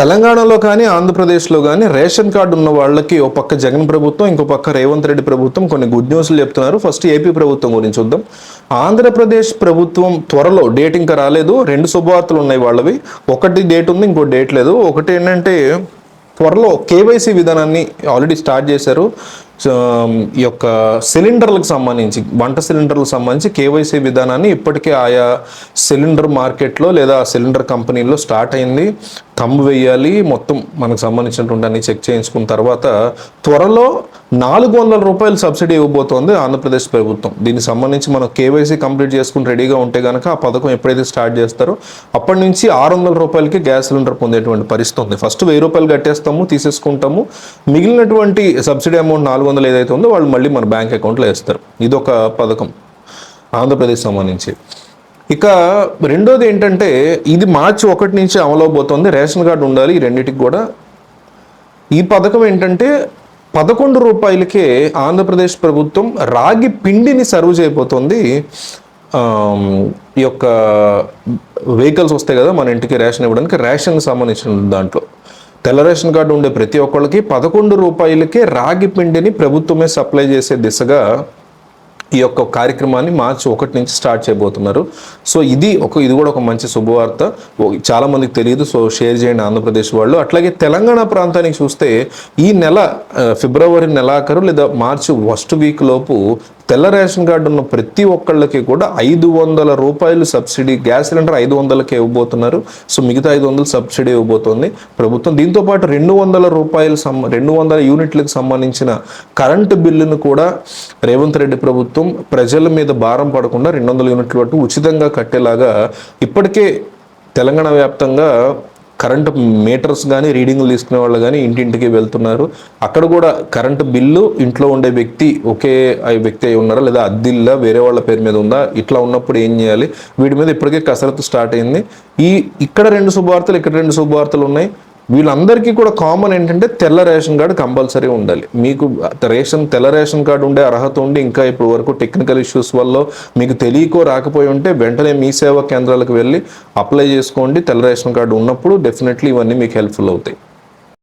తెలంగాణలో కానీ ఆంధ్రప్రదేశ్లో కానీ రేషన్ కార్డు ఉన్న వాళ్ళకి ఒక పక్క జగన్ ప్రభుత్వం, ఇంకో పక్క రేవంత్ రెడ్డి ప్రభుత్వం కొన్ని గుడ్ న్యూస్లు చెప్తున్నారు. ఫస్ట్ ఏపీ ప్రభుత్వం గురించి చూద్దాం. ఆంధ్రప్రదేశ్ ప్రభుత్వం త్వరలో డేట్ ఇంకా రాలేదు, రెండు శుభవార్తలు ఉన్నాయి వాళ్ళవి. ఒకటి డేట్ ఉంది, ఇంకో డేట్ లేదు. ఒకటి ఏంటంటే త్వరలో కేవైసీ విధానాన్ని ఆల్రెడీ స్టార్ట్ చేశారు. ఈ యొక్క సిలిండర్లకు సంబంధించి, వంట సిలిండర్లకు సంబంధించి కేవైసీ విధానాన్ని ఇప్పటికే ఆయా సిలిండర్ మార్కెట్లో లేదా సిలిండర్ కంపెనీల్లో స్టార్ట్ అయింది. థంబ్ వేయాలి, మొత్తం మనకు సంబంధించినటువంటి అన్ని చెక్ చేయించుకున్న తర్వాత త్వరలో 400 రూపాయలు సబ్సిడీ ఇవ్వబోతోంది ఆంధ్రప్రదేశ్ ప్రభుత్వం. దీనికి సంబంధించి మనం కేవైసీ కంప్లీట్ చేసుకుని రెడీగా ఉంటే కనుక ఆ పథకం ఎప్పుడైతే స్టార్ట్ చేస్తారో అప్పటి నుంచి 600 రూపాయలకి గ్యాస్ సిలిండర్ పొందేటువంటి పరిస్థితి ఉంది. ఫస్ట్ 1000 రూపాయలు కట్టేస్తాము, తీసేసుకుంటాము. మిగిలినటువంటి సబ్సిడీ అమౌంట్ 400 ఏదైతే ఉందో వాళ్ళు మళ్ళీ మన బ్యాంక్ అకౌంట్లో వేస్తారు. ఇదొక పథకం ఆంధ్రప్రదేశ్ సంబంధించి. ఇక రెండోది ఏంటంటే ఇది మార్చి 1 నుంచి అమలు అవబోతోంది. రేషన్ కార్డు ఉండాలి ఈ రెండింటికి కూడా. ఈ పథకం ఏంటంటే 11 రూపాయలకే ఆంధ్రప్రదేశ్ ప్రభుత్వం రాగి పిండిని సర్వ్ చేయబోతోంది. ఈ యొక్క వెహికల్స్ వస్తాయి కదా మన ఇంటికి రేషన్ ఇవ్వడానికి, రేషన్కి సంబంధించిన దాంట్లో తెల్ల రేషన్ కార్డు ఉండే ప్రతి ఒక్కళ్ళకి 11 రూపాయలకే రాగి పిండిని ప్రభుత్వమే సప్లై చేసే దిశగా ఈ యొక్క కార్యక్రమాన్ని మార్చి 1 నుంచి స్టార్ట్ చేయబోతున్నారు. సో ఇది కూడా ఒక మంచి శుభవార్త. చాలా మందికి తెలియదు, సో షేర్ చేయండి ఆంధ్రప్రదేశ్ వాళ్ళు. అట్లాగే తెలంగాణ ప్రాంతానికి చూస్తే ఈ నెల ఫిబ్రవరి నెలాఖరు లేదా మార్చి ఫస్ట్ వీక్ లోపు తెల్ల రేషన్ కార్డు ఉన్న ప్రతి ఒక్కళ్ళకి కూడా 500 రూపాయలు సబ్సిడీ, గ్యాస్ సిలిండర్ 500కే ఇవ్వబోతున్నారు. సో మిగతా 500 సబ్సిడీ ఇవ్వబోతోంది ప్రభుత్వం. దీంతోపాటు 200 రూపాయలు 200 యూనిట్లకు సంబంధించిన కరెంటు బిల్లును కూడా రేవంత్ రెడ్డి ప్రభుత్వం ప్రజల మీద భారం పడకుండా 200 యూనిట్ల వరకు ఉచితంగా కట్టేలాగా ఇప్పటికే తెలంగాణ వ్యాప్తంగా కరెంటు మీటర్స్ కానీ రీడింగ్లు తీసుకునే వాళ్ళు కానీ ఇంటింటికి వెళ్తున్నారు. అక్కడ కూడా కరెంటు బిల్లు ఇంట్లో ఉండే వ్యక్తి ఒకే వ్యక్తి అయి ఉన్నారా లేదా అద్దిల్లా వేరే వాళ్ళ పేరు మీద ఉందా, ఇట్లా ఉన్నప్పుడు ఏం చేయాలి, వీటి మీద ఇప్పటికే కసరత్తు స్టార్ట్ అయింది. ఇక్కడ 2 శుభవార్తలు, ఇక్కడ 2 శుభవార్తలు ఉన్నాయి. వీళ్ళందరికీ కూడా కామన్ ఏంటంటే తెల్ల రేషన్ కార్డు కంపల్సరీ ఉండాలి. మీకు తెల్ల రేషన్ కార్డు ఉండే అర్హత ఉండి ఇంకా ఇప్పుడు వరకు టెక్నికల్ ఇష్యూస్ వల్ల మీకు తెలియకో రాకపోయి ఉంటే వెంటనే మీ సేవా కేంద్రాలకు వెళ్ళి అప్లై చేసుకోండి. తెల్ల రేషన్ కార్డు ఉన్నప్పుడు డెఫినెట్లీ ఇవన్నీ మీకు హెల్ప్ఫుల్ అవుతాయి.